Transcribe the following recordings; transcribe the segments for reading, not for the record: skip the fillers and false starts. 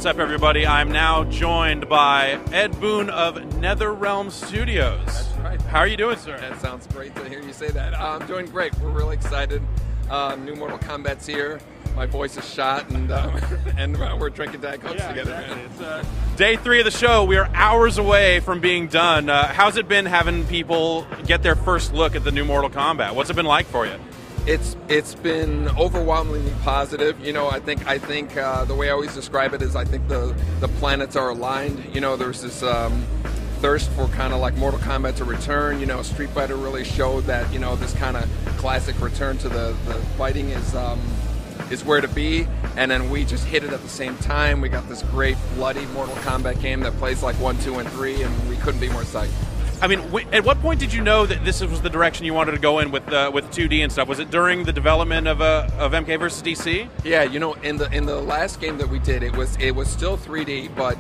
What's up, everybody? I'm now joined by Ed Boon of NetherRealm Studios. That's right. How are you doing, sir? That sounds great to hear you say that. I'm doing great. We're really excited. New Mortal Kombat's here. My voice is shot, and we're drinking Diet Cokes together. Exactly. It's day 3 of the show. We are hours away from being done. How's it been having people get their first look at the new Mortal Kombat? What's it been like for you? It's been overwhelmingly positive. You know, I think the way I always describe it is I think the planets are aligned. You know, there's this thirst for kind of like Mortal Kombat to return. You know, Street Fighter really showed that, you know, this kind of classic return to the fighting is where to be, and then we just hit it at the same time. We got this great bloody Mortal Kombat game that plays like 1, 2, and 3, and we couldn't be more psyched. I mean, at what point did you know that this was the direction you wanted to go in with 2D and stuff? Was it during the development of MK vs. DC? Yeah, you know, in the last game that we did, it was still 3D, but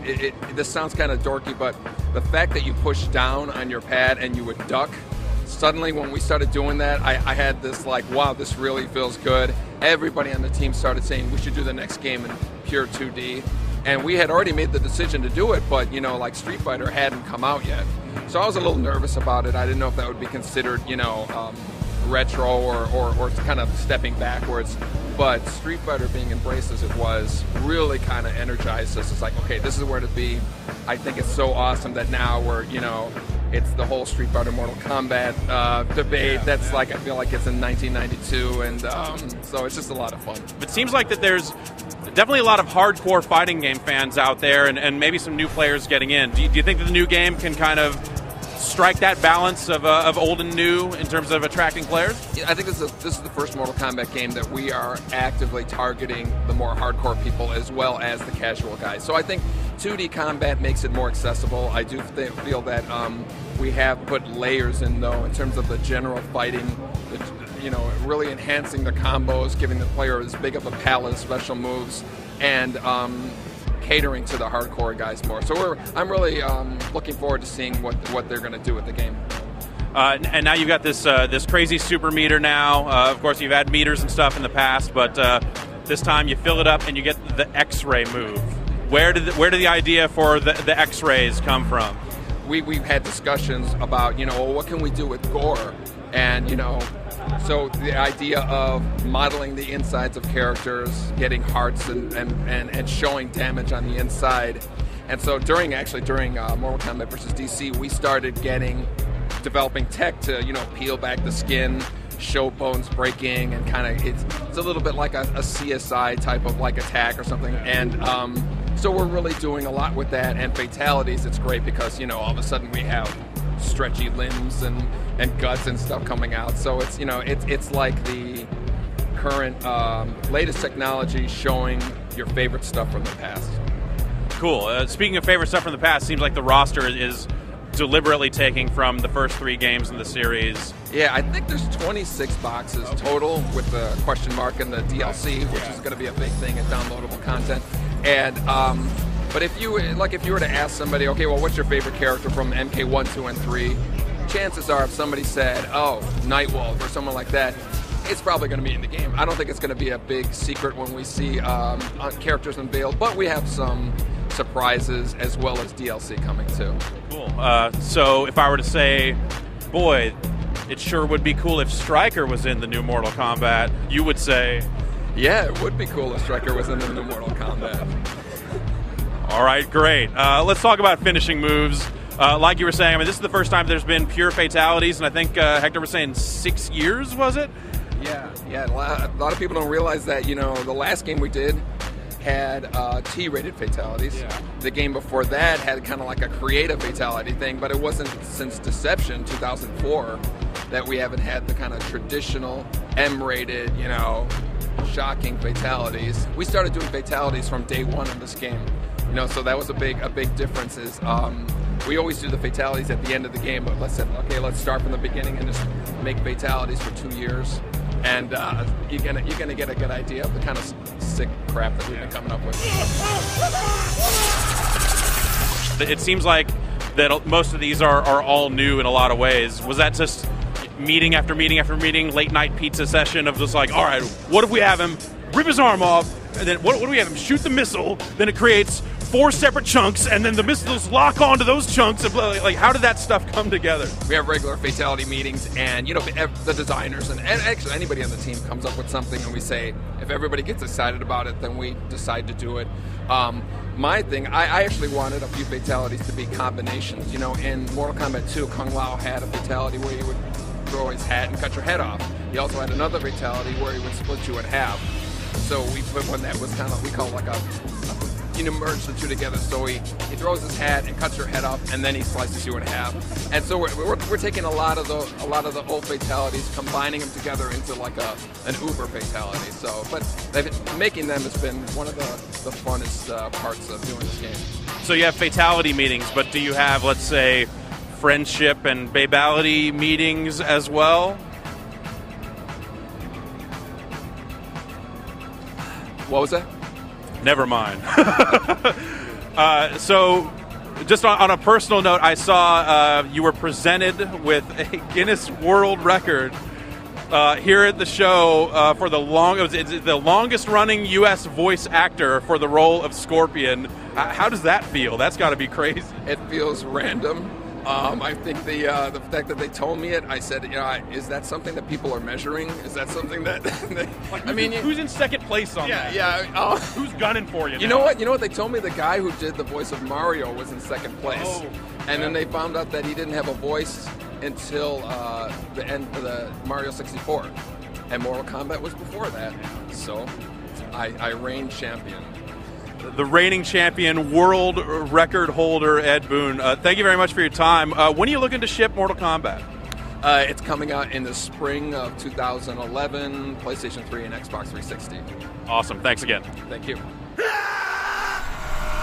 this sounds kind of dorky, but the fact that you push down on your pad and you would duck, suddenly when we started doing that, I had this like, wow, this really feels good. Everybody on the team started saying we should do the next game in pure 2D. And we had already made the decision to do it, but, you know, like Street Fighter hadn't come out yet. So I was a little nervous about it. I didn't know if that would be considered, you know, retro or kind of stepping backwards. But Street Fighter being embraced as it was really kind of energized us. It's like, okay, this is where to be. I think it's so awesome that now we're, you know, it's the whole Street Fighter Mortal Kombat debate. That's like, I feel like it's in 1992, and so it's just a lot of fun. It seems like that there's definitely a lot of hardcore fighting game fans out there, and maybe some new players getting in. Do you think that the new game can kind of strike that balance of old and new in terms of attracting players? I think this is the first Mortal Kombat game that we are actively targeting the more hardcore people as well as the casual guys. So I think 2D combat makes it more accessible. I do feel that we have put layers in, though, in terms of the general fighting, you know, really enhancing the combos, giving the player as big of a palette of special moves, and catering to the hardcore guys more. So I'm really looking forward to seeing what they're going to do with the game. And now you've got this crazy super meter now. Of course, you've had meters and stuff in the past, but this time you fill it up and you get the X-ray move. Where did the idea for the X-rays come from? We've had discussions about, you know, well, what can we do with gore? And, you know, so the idea of modeling the insides of characters, getting hearts and showing damage on the inside. And so during Mortal Kombat vs. DC, we started developing tech to, you know, peel back the skin, show bones breaking, and kind of, it's a little bit like a CSI type of like attack or something. And so we're really doing a lot with that. And fatalities, it's great because, you know, all of a sudden we have stretchy limbs and guts and stuff coming out. So it's, you know, it's like the current latest technology showing your favorite stuff from the past. Cool. Speaking of favorite stuff from the past, seems like the roster is deliberately taking from the first 3 games in the series. Yeah, I think there's 26 boxes total with the question mark and the DLC, which is going to be a big thing and downloadable content. And but if you were to ask somebody, okay, well, what's your favorite character from MK 1, 2, and 3? Chances are, if somebody said, oh, Nightwolf or someone like that, it's probably going to be in the game. I don't think it's going to be a big secret when we see characters unveiled, but we have some surprises as well as DLC coming too. Cool. So if I were to say, boy, it sure would be cool if Stryker was in the new Mortal Kombat, you would say, yeah, it would be cool if Stryker was in the new Mortal Kombat. All right, great. Let's talk about finishing moves. Like you were saying, I mean, this is the first time there's been pure fatalities, and I think Hector was saying 6 years, was it? Yeah. A lot of people don't realize that, you know, the last game we did had T-rated fatalities. Yeah. The game before that had kind of like a creative fatality thing, but it wasn't since Deception 2004 that we haven't had the kind of traditional M-rated, you know, shocking fatalities. We started doing fatalities from day 1 in this game. You know, so that was a big difference. Is we always do the fatalities at the end of the game, but let's start from the beginning and just make fatalities for 2 years, and you're gonna get a good idea of the kind of sick crap that we've been coming up with. It seems like that most of these are all new in a lot of ways. Was that just meeting after meeting after meeting, late night pizza session of just like, all right, what if we have him rip his arm off, and then what do we have him shoot the missile, then it creates 4 separate chunks, and then the missiles lock onto those chunks. And like, how did that stuff come together? We have regular fatality meetings, and the designers and actually anybody on the team comes up with something, and we say if everybody gets excited about it, then we decide to do it. My thing, I actually wanted a few fatalities to be combinations. In Mortal Kombat 2, Kung Lao had a fatality where he would throw his hat and cut your head off. He also had another fatality where he would split you in half. So we put one that was kind of, we call it like merge the two together. So he throws his hat and cuts your head off, and then he slices you in half. And so we're taking a lot of the old fatalities, combining them together into like an uber fatality. So, but making them has been one of the funnest parts of doing this game. So you have fatality meetings, but do you have, let's say, friendship and babality meetings as well? What was that? Never mind. So, just on a personal note, I saw you were presented with a Guinness World Record here at the show for the longest running U.S. voice actor for the role of Scorpion. How does that feel? That's got to be crazy. It feels random. I think the fact that they told me it, I said, is that something that people are measuring? Is that something that? Who's in second place on that? Yeah. Who's gunning for you? You know what? They told me the guy who did the voice of Mario was in second place, then they found out that he didn't have a voice until the end of the Mario 64, and Mortal Kombat was before that. So, I reigned champion. The reigning champion, world record holder, Ed Boon. Thank you very much for your time. When are you looking to ship Mortal Kombat? It's coming out in the spring of 2011, PlayStation 3 and Xbox 360. Awesome. Thanks again. Thank you.